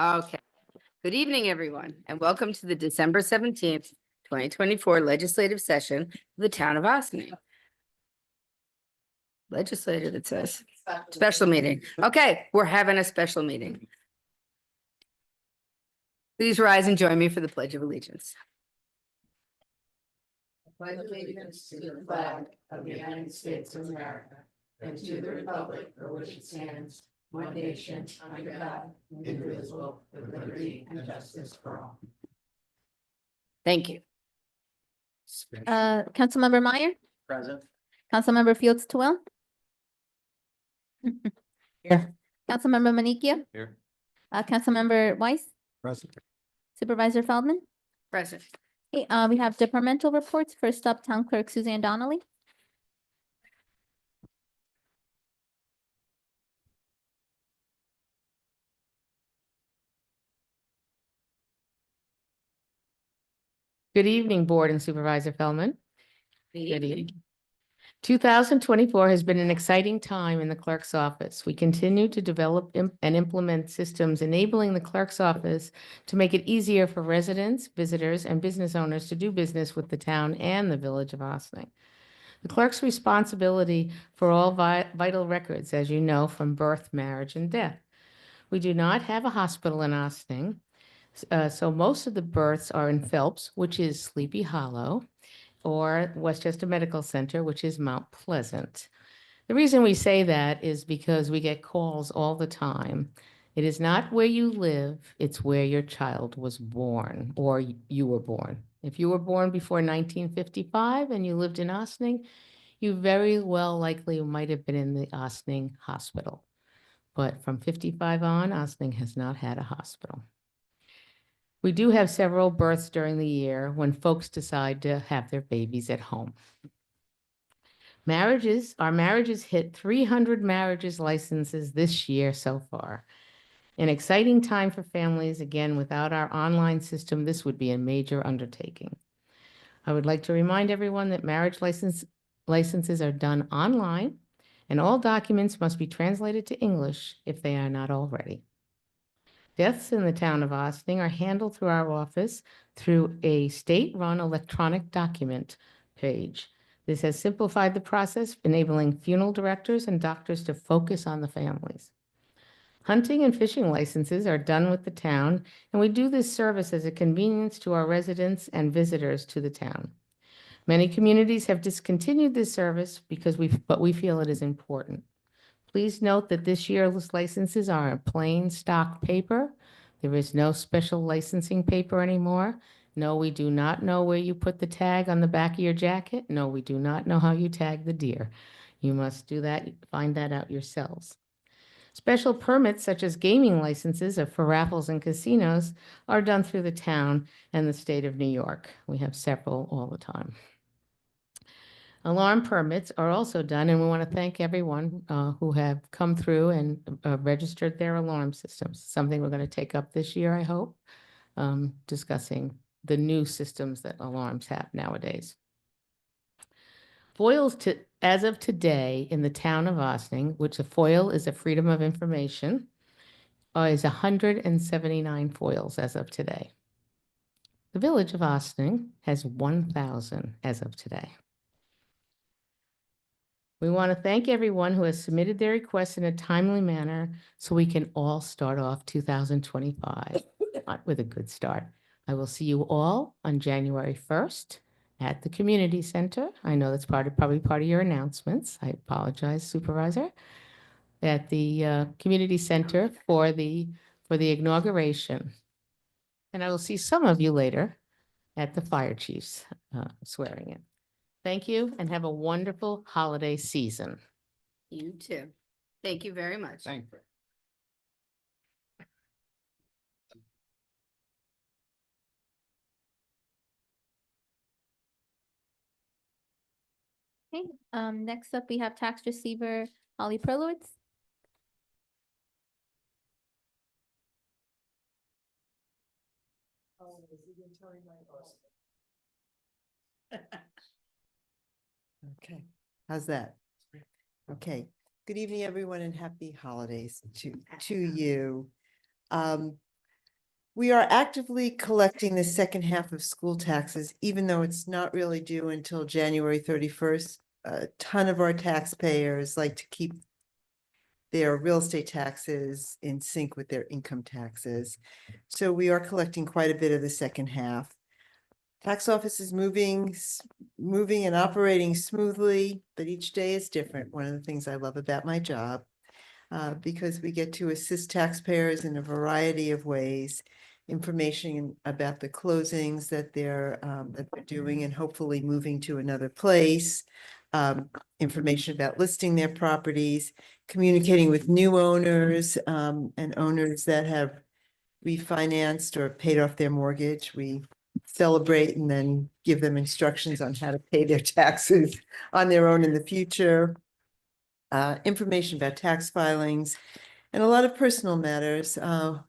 Okay. Good evening, everyone, and welcome to the December 17th, 2024 legislative session of the town of Ossining. Legislative, it says. Special meeting. Okay, we're having a special meeting. Please rise and join me for the Pledge of Allegiance. Pledge allegiance to the flag of the United States of America and to the republic for which it stands, one nation, under God, indivisible, with liberty and justice for all. Thank you. Councilmember Meyer, Present. Councilmember Fields Twill, Here. Councilmember Manikia, Here. Councilmember Weiss, Present. Supervisor Feldman. Present. Okay, we have departmental reports. First up, Town Clerk Suzanne Donnelly. Good evening, Board and Supervisor Feldman. Good evening. 2024 has been an exciting time in the clerk's office. We continue to develop and implement systems enabling the clerk's office to make it easier for residents, visitors, and business owners to do business with the town and the village of Ossining. The clerk's responsibility for all vital records, as you know, from birth, marriage, and death. We do not have a hospital in Ossining. So most of the births are in Phelps, which is Sleepy Hollow, or Westchester Medical Center, which is Mount Pleasant. The reason we say that is because we get calls all the time. It is not where you live, it's where your child was born or you were born. If you were born before 1955 and you lived in Ossining, you very well likely might have been in the Ossining Hospital. But from 55 on, Ossining has not had a hospital. We do have several births during the year when folks decide to have their babies at home. Our marriages hit 300 marriages licenses this year so far. An exciting time for families. Again, without our online system, this would be a major undertaking. I would like to remind everyone that marriage licenses are done online, and all documents must be translated to English if they are not already. Deaths in the town of Ossining are handled through our office through a state-run electronic document page. This has simplified the process, enabling funeral directors and doctors to focus on the families. Hunting and fishing licenses are done with the town, and we do this service as a convenience to our residents and visitors to the town. Many communities have discontinued this service but we feel it is important. Please note that this year's licenses are in plain stock paper. There is no special licensing paper anymore. No, we do not know where you put the tag on the back of your jacket. No, we do not know how you tag the deer. You must do that, find that out yourselves. Special permits such as gaming licenses for raffles and casinos are done through the town and the state of New York. We have several all the time. Alarm permits are also done, and we want to thank everyone who have come through and registered their alarm systems. Something we're going to take up this year, I hope, discussing the new systems that alarms have nowadays. FOILs as of today in the town of Ossining, which a FOIL is a Freedom of Information, is 179 FOILs as of today. The village of Ossining has 1,000 as of today. We want to thank everyone who has submitted their requests in a timely manner so we can all start off 2025 with a good start. I will see you all on January 1st at the community center. I know that's probably part of your announcements. I apologize, Supervisor. At the community center for the inauguration. And I will see some of you later at the fire chief's swearing in. Thank you and have a wonderful holiday season. You too. Thank you very much. Thank you. Okay, next up we have tax receiver Holly Perlowitz. Okay, how's that? Okay, good evening, everyone, and happy holidays to you. We are actively collecting the second half of school taxes, even though it's not really due until January 31st. A ton of our taxpayers like to keep their real estate taxes in sync with their income taxes. So we are collecting quite a bit of the second half. Tax office is moving and operating smoothly, but each day is different. One of the things I love about my job, because we get to assist taxpayers in a variety of ways. Information about the closings that they're doing and hopefully moving to another place. Information about listing their properties, communicating with new owners, and owners that have refinanced or paid off their mortgage. We celebrate and then give them instructions on how to pay their taxes on their own in the future. Information about tax filings and a lot of personal matters.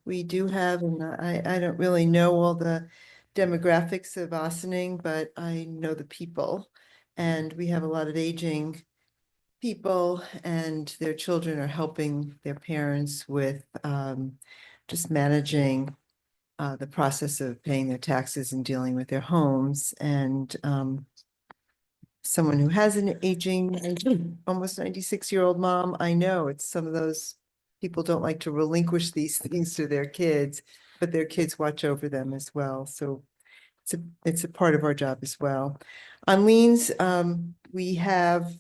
We do have, and I don't really know all the demographics of Ossining, but I know the people. And we have a lot of aging people and their children are helping their parents with just managing the process of paying their taxes and dealing with their homes. And someone who has an aging, almost 96-year-old mom, I know it's some of those people don't like to relinquish these things to their kids, but their kids watch over them as well. So it's a part of our job as well. On liens, we have,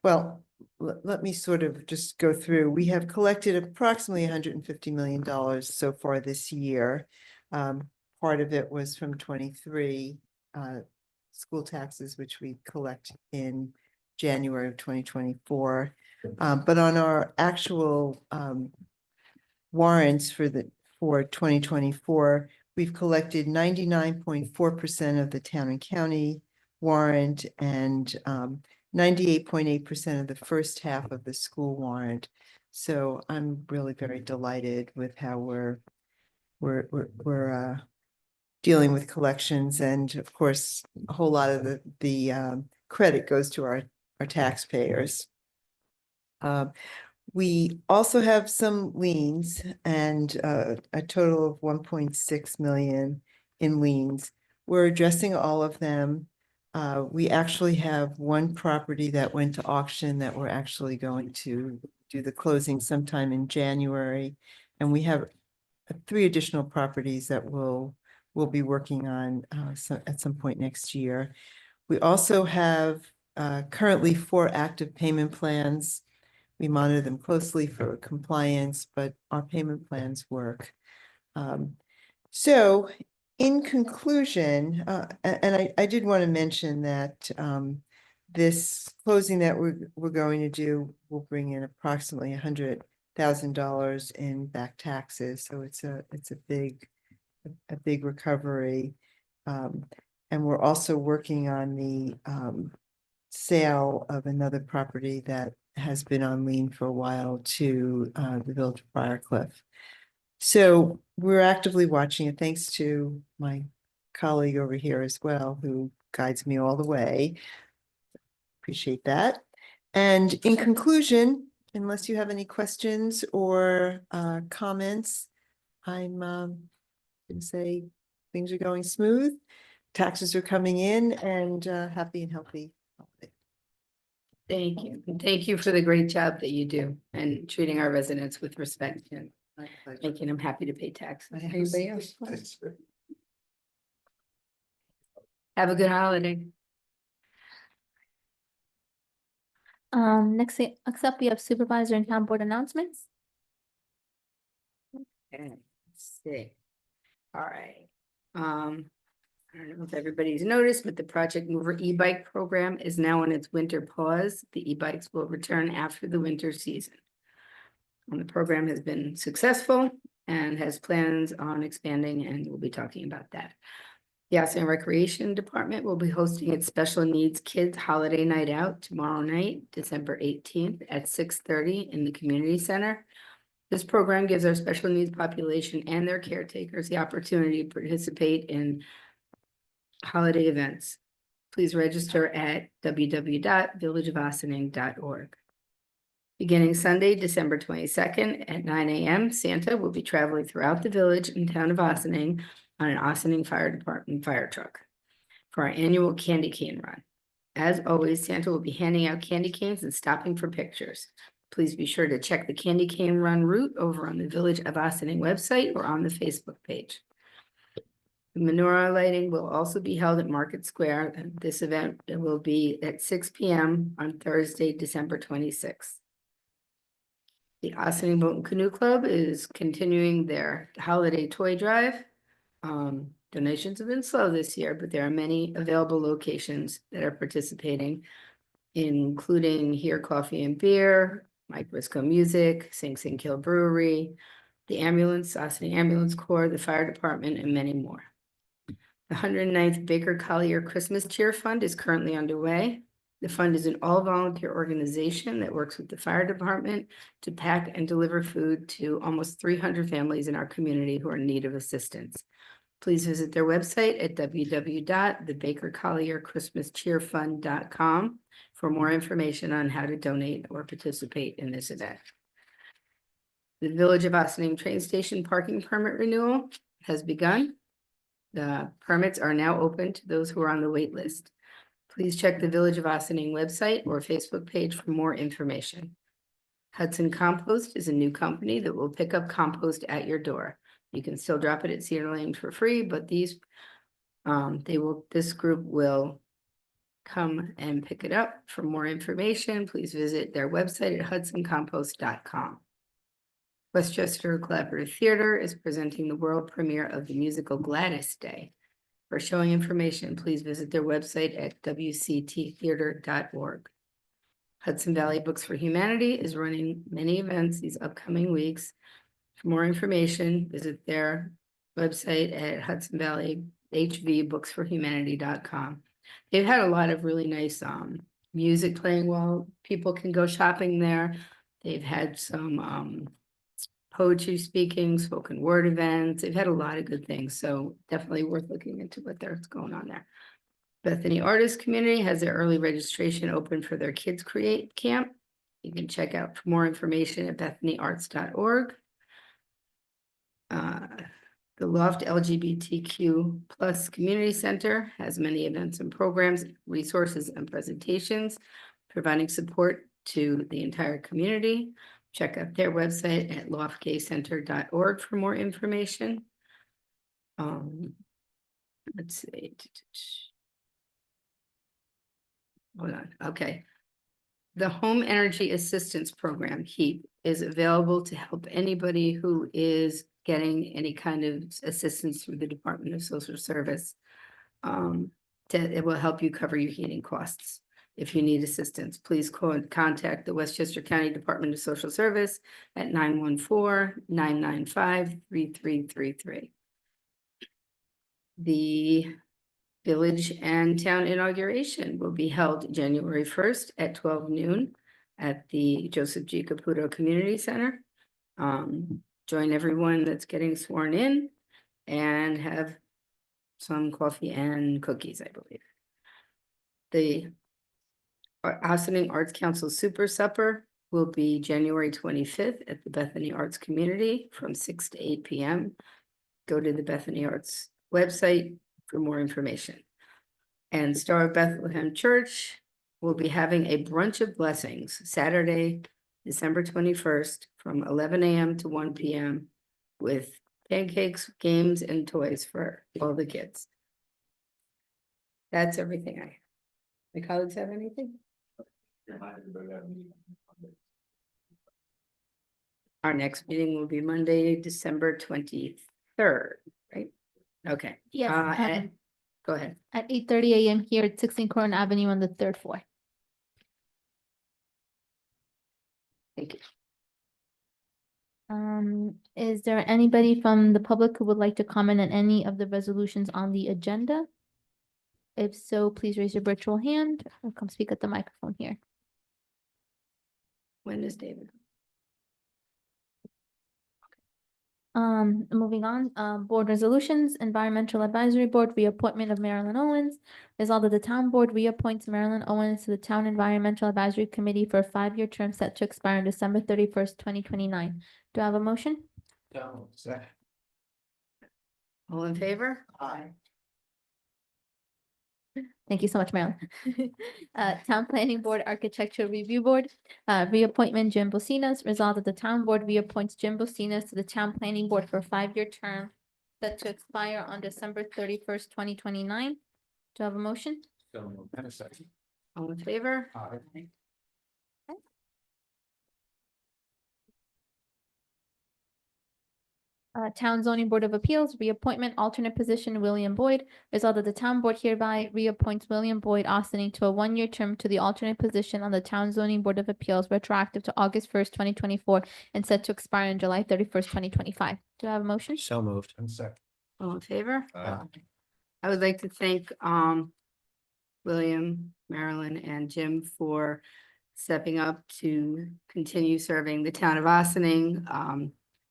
well, let me sort of just go through. We have collected approximately $150 million so far this year. Part of it was from 23 school taxes, which we collect in January of 2024. But on our actual warrants for 2024, we've collected 99.4% of the town and county warrant and 98.8% of the first half of the school warrant. So I'm really very delighted with how we're dealing with collections, and of course, a whole lot of the credit goes to our taxpayers. We also have some liens and a total of 1.6 million in liens. We're addressing all of them. We actually have one property that went to auction that we're actually going to do the closing sometime in January. And we have 3 additional properties that we'll be working on at some point next year. We also have currently 4 active payment plans. We monitor them closely for compliance, but our payment plans work. So in conclusion, and I did want to mention that this closing that we're going to do will bring in approximately $100,000 in back taxes. So it's a big recovery. And we're also working on the sale of another property that has been on lien for a while to the Village of Briarcliff. So we're actively watching it, thanks to my colleague over here as well, who guides me all the way. Appreciate that. And in conclusion, unless you have any questions or comments, I'm going to say things are going smooth, taxes are coming in, and happy and healthy holiday. Thank you. And thank you for the great job that you do and treating our residents with respect and My pleasure. making them happy to pay taxes. I have Anybody else? Have a good holiday. Next up, we have supervisor and town board announcements. Okay, let's see. All right. I don't know if everybody's noticed, but the Project Mover e-bike program is now on its winter pause. The e-bikes will return after the winter season. And the program has been successful and has plans on expanding, and we'll be talking about that. The Arts and Recreation Department will be hosting its Special Needs Kids Holiday Night Out tomorrow night, December 18th at 6:30 in the Community Center. This program gives our special needs population and their caretakers the opportunity to participate in holiday events. Please register at www.villageofossining.org. Beginning Sunday, December 22nd at 9 a.m., Santa will be traveling throughout the village and town of Ossining on an Ossining Fire Department fire truck for our annual candy cane run. As always, Santa will be handing out candy canes and stopping for pictures. Please be sure to check the candy cane run route over on the Village of Ossining website or on the Facebook page. The menorah lighting will also be held at Market Square. And this event will be at 6 p.m. on Thursday, December 26th. The Ossining Boat and Canoe Club is continuing their holiday toy drive. Donations have been slow this year, but there are many available locations that are participating, including Here Coffee and Beer, Mike Briscoe Music, Sing Sing Kill Brewery, the ambulance, Ossining Ambulance Corps, the fire department, and many more. The 109th Baker Collier Christmas Cheer Fund is currently underway. The fund is an all-volunteer organization that works with the fire department to pack and deliver food to almost 300 families in our community who are in need of assistance. Please visit their website at www.thebakercollierchristmascheerfund.com for more information on how to donate or participate in this event. The Village of Ossining train station parking permit renewal has begun. The permits are now open to those who are on the wait list. Please check the Village of Ossining website or Facebook page for more information. Hudson Compost is a new company that will pick up compost at your door. You can still drop it at Cedar Lane for free, but this group will come and pick it up. For more information, please visit their website at hudsoncompost.com. Westchester Collaborative Theater is presenting the world premiere of the musical Gladys Day. For showing information, please visit their website at wcttheater.org. Hudson Valley Books for Humanity is running many events these upcoming weeks. For more information, visit their website at hudsonvalleybooksforhumanity.com. They've had a lot of really nice music playing while people can go shopping there. They've had some poetry speaking, spoken word events. They've had a lot of good things, so definitely worth looking into what's going on there. Bethany Artist Community has their early registration open for their Kids Create Camp. You can check out for more information at bethanyarts.org. The Loft LGBTQ plus Community Center has many events and programs, resources, and presentations, providing support to the entire community. Check out their website at loftgaycenter.org for more information. Let's see. Hold on. Okay. The Home Energy Assistance Program, HEAP, is available to help anybody who is getting any kind of assistance through the Department of Social Service. It will help you cover your heating costs. If you need assistance, please contact the Westchester County Department of Social Service at 914-995-3333. The Village and Town inauguration will be held January 1st at 12 noon at the Joseph G. Caputo Community Center. Join everyone that's getting sworn in and have some coffee and cookies, I believe. The Ossining Arts Council Super Supper will be January 25th at the Bethany Arts Community from 6 to 8 p.m. Go to the Bethany Arts website for more information. And Star of Bethlehem Church will be having a brunch of blessings Saturday, December 21st from 11 a.m. to 1 p.m. with pancakes, games, and toys for all the kids. That's everything I have. My colleagues have anything? Our next meeting will be Monday, December 23rd, right? Okay. Yes, Go ahead. at 8:30 a.m. here at 16 Corn Avenue on the 3rd floor. Thank you. Is there anybody from the public who would like to comment on any of the resolutions on the agenda? If so, please raise your virtual hand or come speak at the microphone here. When is David? Moving on, board resolutions, Environmental Advisory Board, reappointment of Marilyn Owens. Resolved that the town board reappoints Marilyn Owens to the Town Environmental Advisory Committee for a 5-year term set to expire on December 31st, 2029. Do I have a motion? Second. All in favor? Aye. Thank you so much, Marilyn. Town Planning Board Architecture Review Board, reappointment Jim Bosinas. Resolved that the town board reappoints Jim Bosinas to the Town Planning Board for a 5-year term set to expire on December 31st, 2029. Do I have a motion? And a second. All in favor? Aye. Town Zoning Board of Appeals, reappointment alternate position William Boyd. Resolved that the town board hereby reappoints William Boyd Austining to a 1-year term to the alternate position on the Town Zoning Board of Appeals, retroactive to August 1st, 2024, and set to expire on July 31st, 2025. Do I have a motion? So moved. And second. All in favor? Aye. I would like to thank William, Marilyn, and Jim for stepping up to continue serving the town of Austining.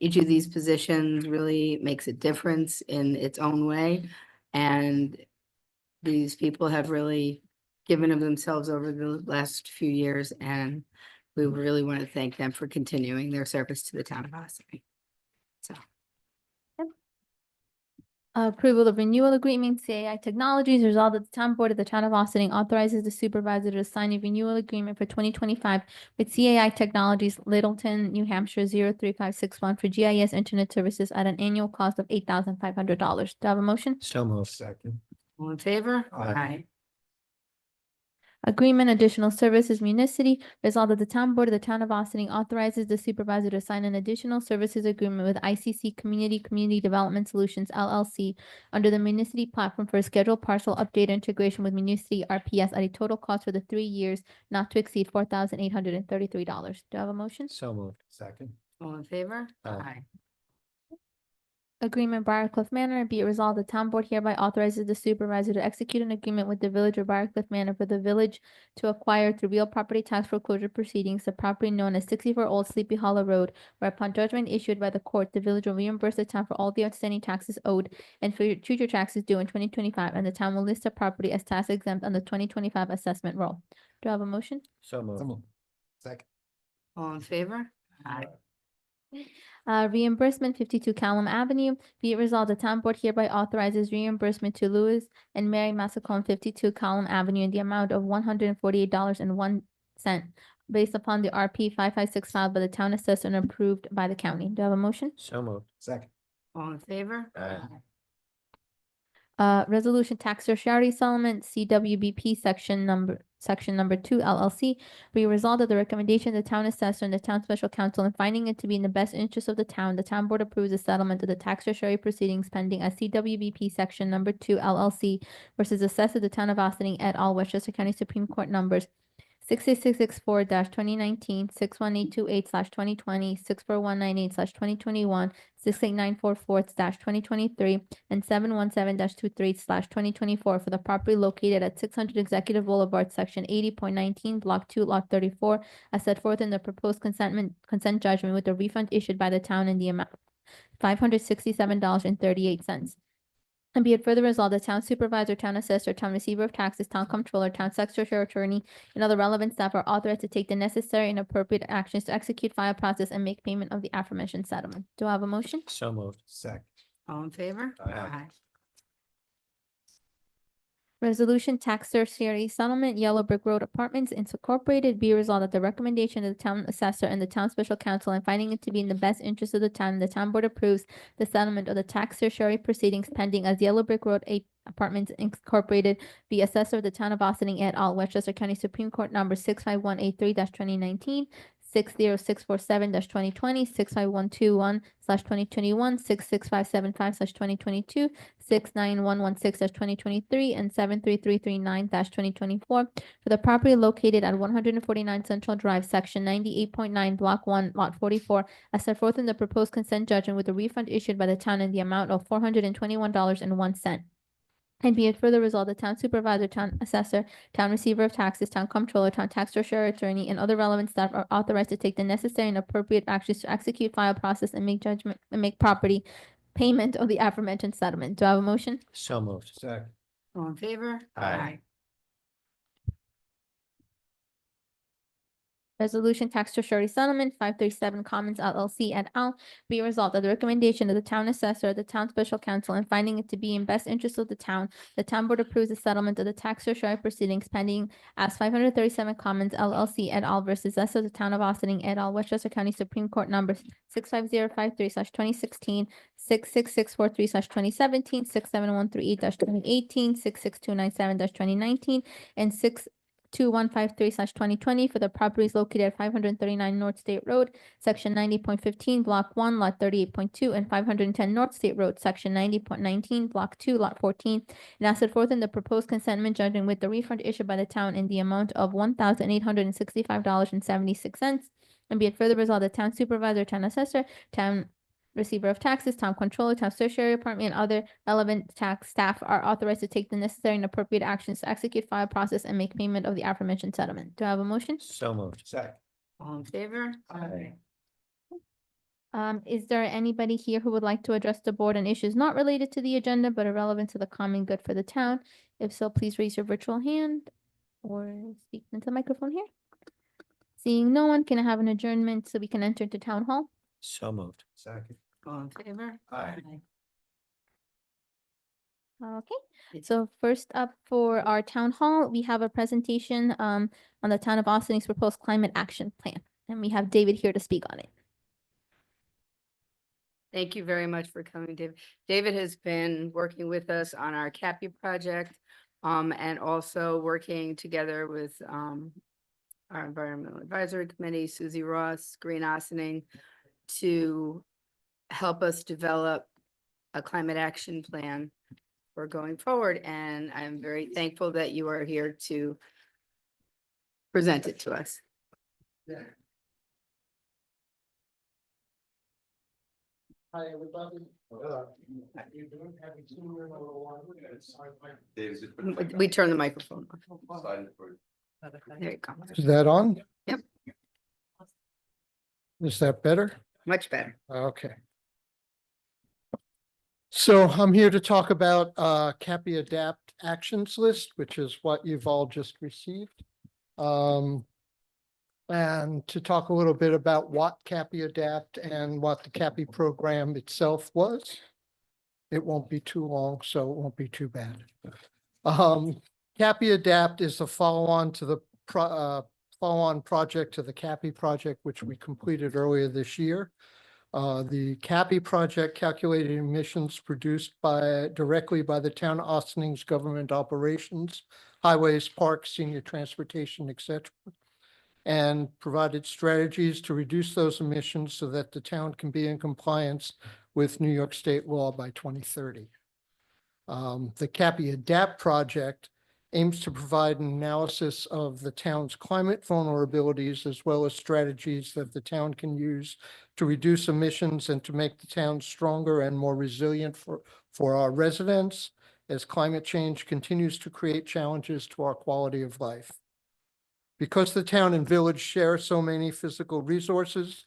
Each of these positions really makes a difference in its own way. And these people have really given of themselves over the last few years, and we really want to thank them for continuing their service to the town of Austining. So. Approval of renewal agreement, CAI Technologies. Resolved that the town board of the town of Austining authorizes the supervisor to sign a renewal agreement for 2025 with CAI Technologies, Littleton, New Hampshire 03561 for GIS internet services at an annual cost of $8,500. Do I have a motion? So moved. Second. All in favor? Aye. Agreement additional services municity. Resolved that the town board of the town of Austining authorizes the supervisor to sign an additional services agreement with ICC Community Development Solutions LLC under the municity platform for a scheduled partial update integration with municity RPS at a total cost for the 3 years not to exceed $4,833. Do I have a motion? So moved. Second. All in favor? Aye. Agreement Briarcliff Manor, be it resolved, the town board hereby authorizes the supervisor to execute an agreement with the village of Briarcliff Manor for the village to acquire through real property tax foreclosure proceedings the property known as 64 Old Sleepy Hollow Road, where upon judgment issued by the court, the village will reimburse the town for all the outstanding taxes owed and for future taxes due in 2025, and the town will list the property as tax exempt on the 2025 assessment roll. Do I have a motion? So moved. Second. All in favor? Aye. Reimbursement 52 Callum Avenue. Be it resolved, the town board hereby authorizes reimbursement to Louis and Mary Massacone 52 Callum Avenue in the amount of $148.01 based upon the RP 556 filed by the town assessor and approved by the county. Do I have a motion? So moved. Second. All in favor? Aye. Resolution tax surcharge settlement, CWBP section number 2 LLC. Be resolved that the recommendation of the town assessor and the town special counsel in finding it to be in the best interest of the town board approves the settlement of the tax surcharge proceedings pending as CWBP section number 2 LLC versus assessor of the town of Austining et al. Westchester County Supreme Court numbers 68664-2019, 61828/2020, 64198/2021, 68944-2023, and 717-23/2024 for the property located at 600 Executive Boulevard, Section 80.19, Block 2, Lot 34, as set forth in the proposed consent judgment with the refund issued by the town in the amount $567.38. And be it further resolved, the town supervisor, town assessor, town receiver of taxes, town comptroller, town secretary, attorney, and other relevant staff are authorized to take the necessary and appropriate actions to execute, file, process, and make payment of the aforementioned settlement. Do I have a motion? So moved. Second. All in favor? Aye. Resolution tax surcharge settlement, Yellow Brick Road Apartments Incorporated. Be resolved that the recommendation of the town assessor and the town special counsel in finding it to be in the best interest of the town board approves the settlement of the tax surcharge proceedings pending as Yellow Brick Road Apartments Incorporated be assessor of the town of Austining et al. Westchester County Supreme Court number 65183-2019, 60647-2020, 65121/2021, 66575/2022, 69116/2023, and 73339-2024 for the property located at 149 Central Drive, Section 98.9, Block 1, Lot 44, as set forth in the proposed consent judgment with a refund issued by the town in the amount of $421.01. And be it further resolved, the town supervisor, town assessor, town receiver of taxes, town comptroller, town tax treasurer attorney, and other relevant staff are authorized to take the necessary and appropriate actions to execute, file, process, and make judgment and make property payment of the aforementioned settlement. Do I have a motion? So moved. Second. All in favor? Aye. Resolution Tax Treasury Settlement 537 Commons LLC et al. Be resolved that the recommendation of the town assessor, the town special counsel, and finding it to be in best interest of the town board approves the settlement of the tax treasury proceedings pending as 537 Commons LLC et al. Versus Zest of the town of Austining et al. Westchester County Supreme Court number 65053/2016, 66643/2017, 67138/2018, 66297/2019, and 2153/2020 for the properties located at 539 North State Road, section 90.15, block 1, lot 38.2, and 510 North State Road, section 90.19, block 2, lot 14, and as set forth in the proposed consentment judgment with the refund issued by the town in the amount of $1,865.76. And be it further resolved, the town supervisor, town assessor, town receiver of taxes, town controller, town tertiary department, and other relevant tax staff are authorized to take the necessary and appropriate actions to execute, file, process, and make payment of the aforementioned settlement. Do I have a motion? So moved. Second. All in favor? Aye. Is there anybody here who would like to address the board on issues not related to the agenda but are relevant to the common good for the town? If so, please raise your virtual hand or speak into the microphone here. Seeing no one, can I have an adjournment so we can enter into town hall? So moved. Second. All in favor? Aye. Okay, It's- so first up for our town hall, we have a presentation on the town of Austin's proposed climate action plan. And we have David here to speak on it. Thank you very much for coming, David. David has been working with us on our CAPI project, and also working together with, our Environmental Advisory Committee, Susie Ross, Green Ossining, to help us develop a climate action plan for going forward. And I'm very thankful that you are here to present it to us. Hi, everybody. We turn the microphone off. There you go. Is that on? Yep. Is that better? Much better. Okay. So I'm here to talk about CAPI Adapt Actions List, which is what you've all just received. And to talk a little bit about what CAPI Adapt and what the CAPI program itself was. It won't be too long, so it won't be too bad. CAPI Adapt is a follow-on to the follow-on project to the CAPI project, which we completed earlier this year. The CAPI project calculated emissions produced directly by the town of Austin's government operations, highways, parks, senior transportation, etc., and provided strategies to reduce those emissions so that the town can be in compliance with New York State law by 2030. The CAPI Adapt project aims to provide an analysis of the town's climate vulnerabilities as well as strategies that the town can use to reduce emissions and to make the town stronger and more resilient for our residents as climate change continues to create challenges to our quality of life. Because the town and village share so many physical resources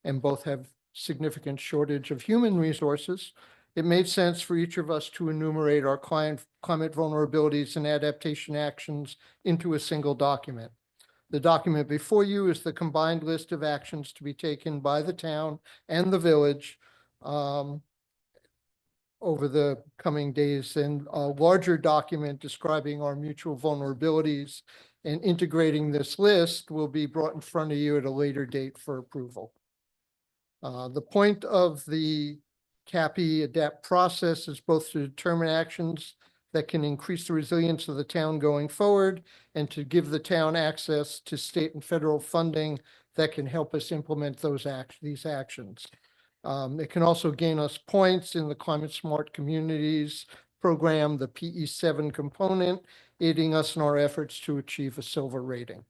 and both have significant shortage of human resources, it made sense for each of us to enumerate our climate vulnerabilities and adaptation actions into a single document. The document before you is the combined list of actions to be taken by the town and the village over the coming days, and a larger document describing our mutual vulnerabilities and integrating this list will be brought in front of you at a later date for approval. The point of the CAPI Adapt process is both to determine actions that can increase the resilience of the town going forward and to give the town access to state and federal funding that can help us implement these actions. It can also gain us points in the Climate Smart Communities program, the PE7 component, aiding us in our efforts to achieve a silver rating.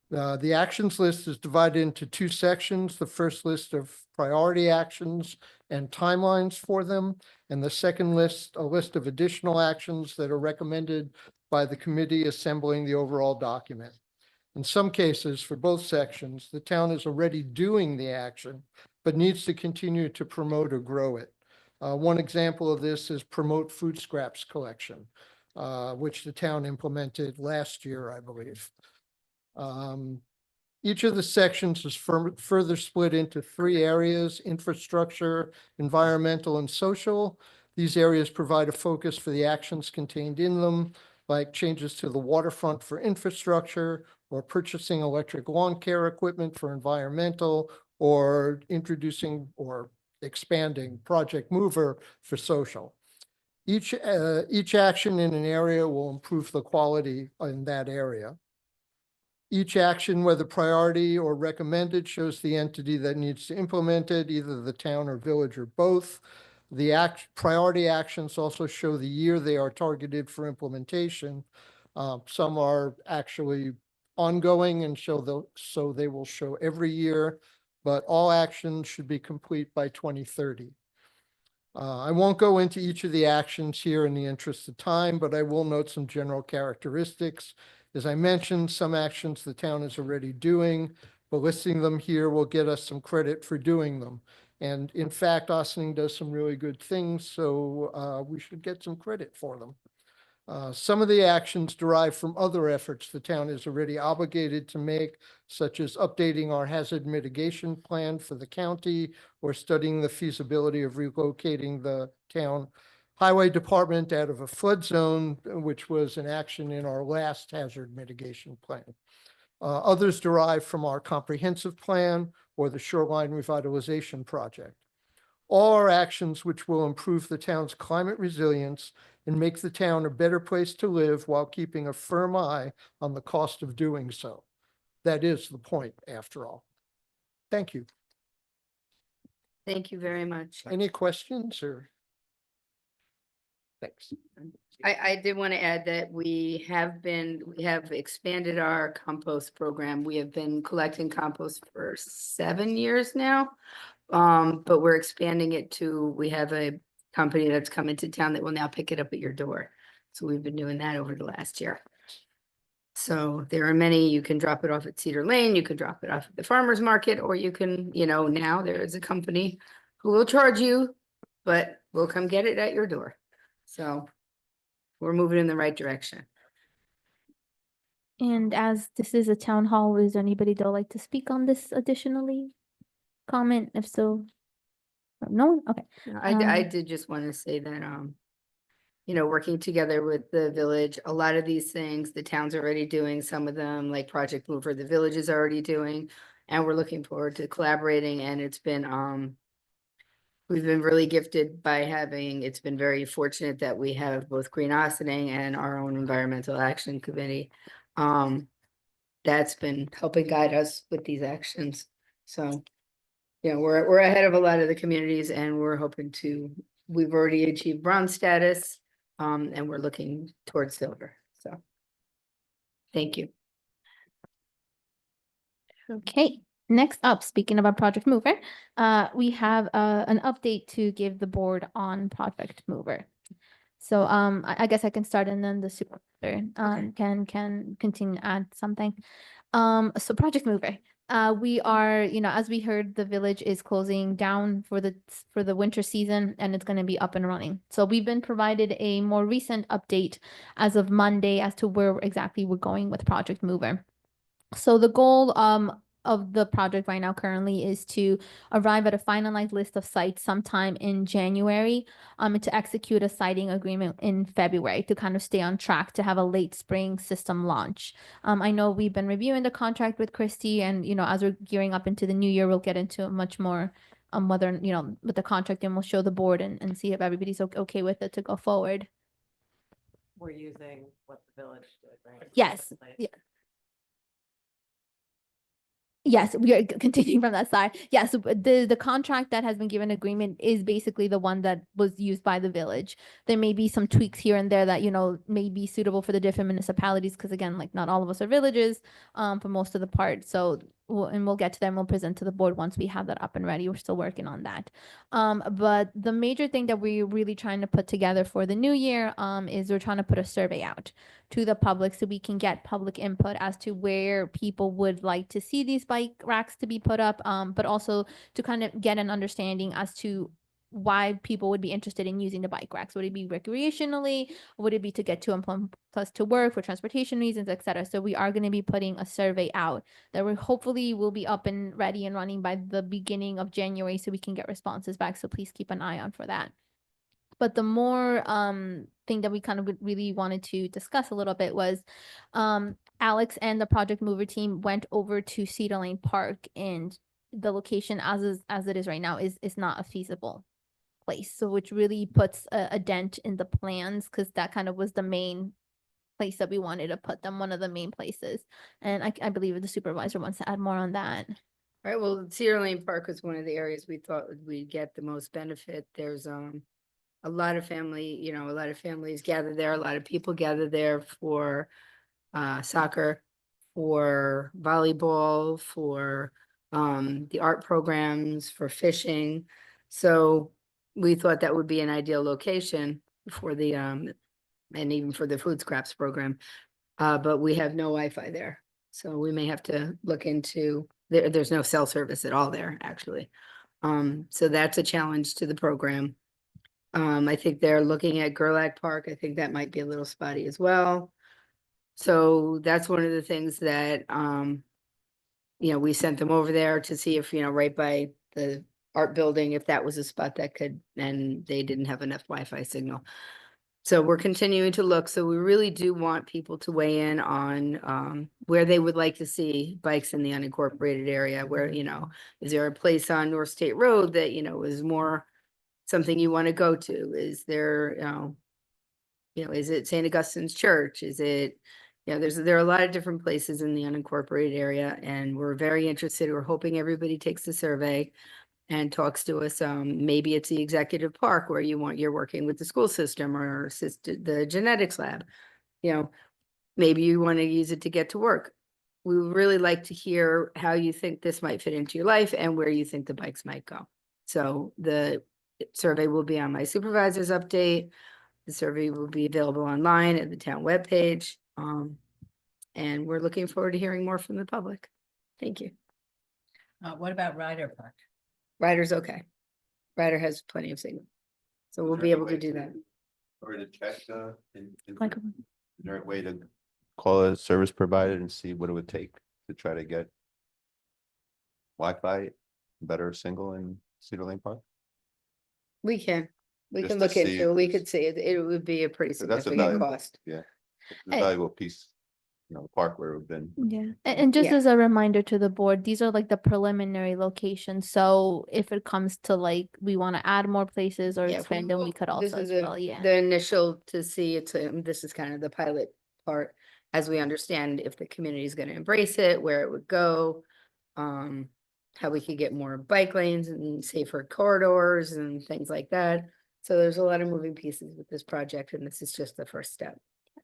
The actions list is divided into two sections. The first list of priority actions and timelines for them. And the second list, a list of additional actions that are recommended by the committee assembling the overall document. In some cases, for both sections, the town is already doing the action, but needs to continue to promote or grow it. One example of this is promote food scraps collection, which the town implemented last year, I believe. Each of the sections is further split into 3 areas: infrastructure, environmental, and social. These areas provide a focus for the actions contained in them, like changes to the waterfront for infrastructure, or purchasing electric lawn care equipment for environmental, or introducing or expanding Project Mover for social. Each action in an area will improve the quality in that area. Each action, whether priority or recommended, shows the entity that needs to implement it, either the town or village or both. The priority actions also show the year they are targeted for implementation. Some are actually ongoing and so they will show every year, but all actions should be complete by 2030. I won't go into each of the actions here in the interest of time, but I will note some general characteristics. As I mentioned, some actions the town is already doing, but listing them here will get us some credit for doing them. And in fact, Ossining does some really good things, so we should get some credit for them. Some of the actions derive from other efforts the town is already obligated to make, such as updating our hazard mitigation plan for the county, or studying the feasibility of relocating the town highway department out of a flood zone, which was an action in our last hazard mitigation plan. Others derive from our comprehensive plan or the shoreline revitalization project. All are actions which will improve the town's climate resilience and make the town a better place to live while keeping a firm eye on the cost of doing so. That is the point, after all. Thank you. Thank you very much. Any questions or? Thanks. I did want to add that we have expanded our compost program. We have been collecting compost for 7 years now. But we're expanding it to, we have a company that's come into town that will now pick it up at your door. So we've been doing that over the last year. So there are many, you can drop it off at Cedar Lane, you can drop it off at the farmer's market, or you can, now there is a company who will charge you, but we'll come get it at your door. So we're moving in the right direction. And as this is a town hall, is there anybody that would like to speak on this additionally? Comment, if so? No? Okay. I did just want to say that, working together with the village, a lot of these things, the town's already doing, some of them, like Project Mover, the village is already doing. And we're looking forward to collaborating, and it's been, we've been really gifted by it's been very fortunate that we have both Green Ossining and our own Environmental Action Committee. That's been helping guide us with these actions. So, we're ahead of a lot of the communities, and we've already achieved bronze status, and we're looking towards silver. So thank you. Okay, next up, speaking about Project Mover, we have an update to give the board on Project Mover. So I guess I can start, and then the supervisor can continue to add something. So Project Mover. We are, as we heard, the village is closing down for the winter season, and it's going to be up and running. So we've been provided a more recent update as of Monday as to where exactly we're going with Project Mover. So the goal of the project right now currently is to arrive at a finalized list of sites sometime in January, and to execute a siting agreement in February to kind of stay on track to have a late spring system launch. I know we've been reviewing the contract with Christy, and as we're gearing up into the new year, we'll get into much more whether with the contract, and we'll show the board and see if everybody's okay with it to go forward. We're using what the village did, right? Yes. Yeah. Yes, we are continuing from that side. Yes, the contract that has been given agreement is basically the one that was used by the village. There may be some tweaks here and there that, may be suitable for the different municipalities, because again, like not all of us are villages, for most of the part. So we'll get to them. We'll present to the board once we have that up and ready. We're still working on that. But the major thing that we're really trying to put together for the new year, is we're trying to put a survey out to the public so we can get public input as to where people would like to see these bike racks to be put up, but also to kind of get an understanding as to why people would be interested in using the bike racks. Would it be recreationally? Would it be to get to and from plus to work for transportation reasons, etc.? So we are going to be putting a survey out that we hopefully will be up and ready and running by the beginning of January so we can get responses back. So please keep an eye on for that. But the more thing that we kind of really wanted to discuss a little bit was Alex and the Project Mover team went over to Cedar Lane Park, and the location as it is right now is not a feasible place. So which really puts a dent in the plans, because that kind of was the main place that we wanted to put them, one of the main places. And I believe the supervisor wants to add more on that. All right, well, Cedar Lane Park was one of the areas we thought we'd get the most benefit. There's a lot of family, a lot of families gather there, a lot of people gather there for soccer, for volleyball, for the art programs, for fishing. So we thought that would be an ideal location for the and even for the food scraps program. But we have no Wi-Fi there. So we may have to look into there's no cell service at all there, actually. So that's a challenge to the program. I think they're looking at Gerlach Park. I think that might be a little spotty as well. So that's one of the things that we sent them over there to see if, right by the art building, if that was a spot that could, and they didn't have enough Wi-Fi signal. So we're continuing to look. So we really do want people to weigh in on where they would like to see bikes in the unincorporated area, where, is there a place on North State Road that, is more something you want to go to? Is there, is it St. Augustine's Church? Is it, there are a lot of different places in the unincorporated area, and we're very interested. We're hoping everybody takes the survey and talks to us. Maybe it's the executive park where you're working with the school system or the genetics lab. Maybe you want to use it to get to work. We would really like to hear how you think this might fit into your life and where you think the bikes might go. So the survey will be on my supervisor's update. The survey will be available online at the town webpage. And we're looking forward to hearing more from the public. Thank you. What about Ryder Park? Ryder's okay. Ryder has plenty of signal. So we'll be able to do that. Or to check, Microphone. is there a way to call a service provider and see what it would take to try to get Wi-Fi, better single in Cedar Lane Park? We can Just to look see into it. We could see it. It would be a pretty So that's a significant valuable- cost. It's Hey. a valuable piece, the park where we've been. Yeah, and just Yeah. as a reminder to the board, these are like the preliminary locations. So if it comes to like, we want to add more places or Yeah, expand them, we could This also is as well, yeah. the initial to see it's, this is kind of the pilot part, as we understand if the community is going to embrace it, where it would go, how we could get more bike lanes and safer corridors and things like that. So there's a lot of moving pieces with this project, and this is just the first step.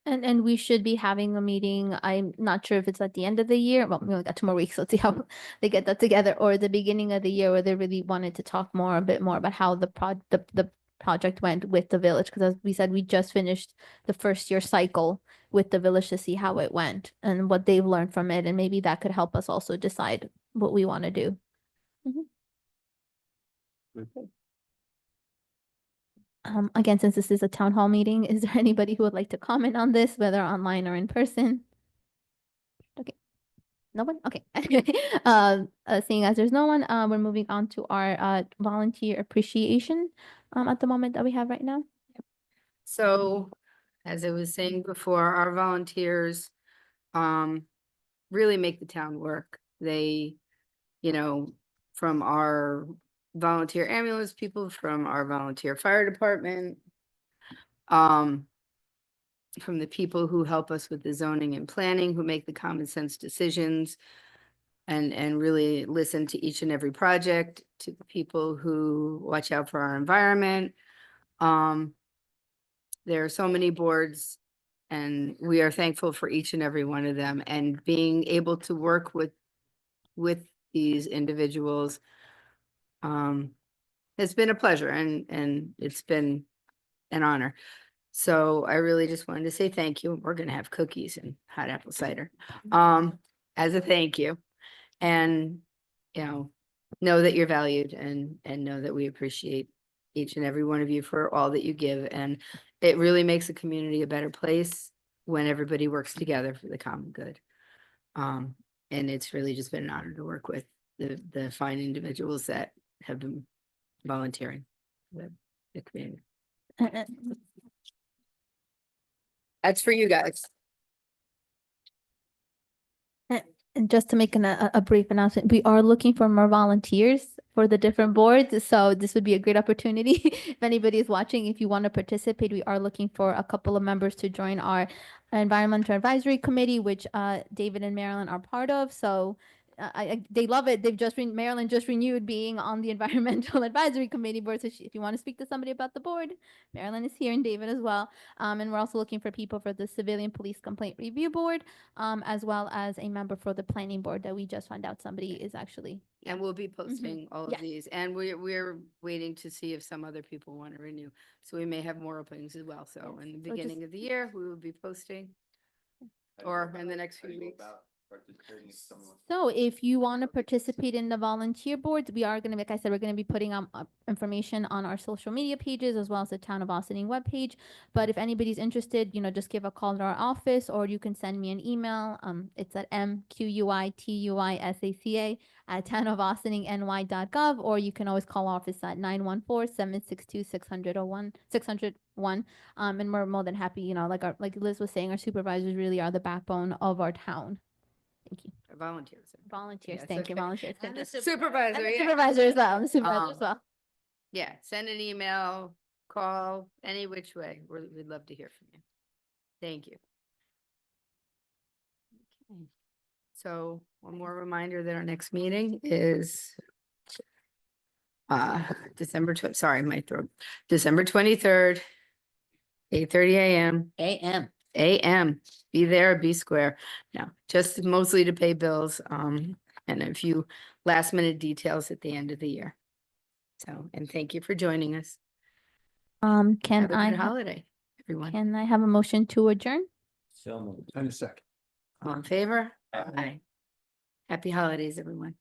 And we should be having a meeting. I'm not sure if it's at the end of the year. Well, we only got 2 more weeks. Let's see how they get that together, or the beginning of the year where they really wanted to talk a bit more about how the project went with the village. Because as we said, we just finished the first year cycle with the village to see how it went and what they've learned from it. And maybe that could help us also decide what we want to do. Again, since this is a town hall meeting, is there anybody who would like to comment on this, whether online or in person? Okay. No one? Okay. Seeing as there's no one, we're moving on to our volunteer appreciation at the moment that we have right now. So, as I was saying before, our volunteers really make the town work. They, from our volunteer ambulance people, from our volunteer fire department, from the people who help us with the zoning and planning, who make the common sense decisions and really listen to each and every project, to the people who watch out for our environment. There are so many boards, and we are thankful for each and every one of them, and being able to work with with these individuals. It's been a pleasure and it's been an honor. So I really just wanted to say thank you. We're gonna have cookies and hot apple cider, as a thank you. And, know that you're valued and know that we appreciate each and every one of you for all that you give. And it really makes the community a better place when everybody works together for the common good. And it's really just been an honor to work with the fine individuals that have been volunteering with the community. That's for you guys. And just to make a brief announcement, we are looking for more volunteers for the different boards. So this would be a great opportunity. If anybody is watching, if you want to participate, we are looking for a couple of members to join our Environmental Advisory Committee, which David and Marilyn are part of. So they love it. Marilyn just renewed being on the Environmental Advisory Committee board. So if you want to speak to somebody about the board, Marilyn is here and David as well. And we're also looking for people for the Civilian Police Complaint Review Board, as well as a member for the Planning Board that we just found out somebody is actually. And we'll be posting all of Yeah. these, and we're waiting to see if some other people want to renew. So we may have more openings as well. So in the So just- beginning of the year, we will be posting, or in the next few weeks. So if you want to participate in the volunteer boards, we are going to, like I said, we're going to be putting up information on our social media pages as well as the Town of Austining webpage. But if anybody's interested, just give a call to our office, or you can send me an email. It's at mquituisaca@townofaustining.ny.gov, or you can always call office at 914-762-601. And we're more than happy, like Liz was saying, our supervisors really are the backbone of our town. Thank you. Volunteers. Volunteers, Yes, thank you, okay. volunteers. And Thank the you. Supervisor, And the yeah. supervisor as well, the supervisor as Um, well. Yeah, send an email, call, any which way. We'd love to hear from you. Thank you. Okay. So one more reminder that our next meeting is December 23rd, 8:30 a.m. AM. Be there, be square. No, just mostly to pay bills, and a few last minute details at the end of the year. So, and thank you for joining us. Can Have a I, good holiday, everyone. can I have a motion to adjourn? So. In a second. All in favor? Aye. Happy holidays, everyone.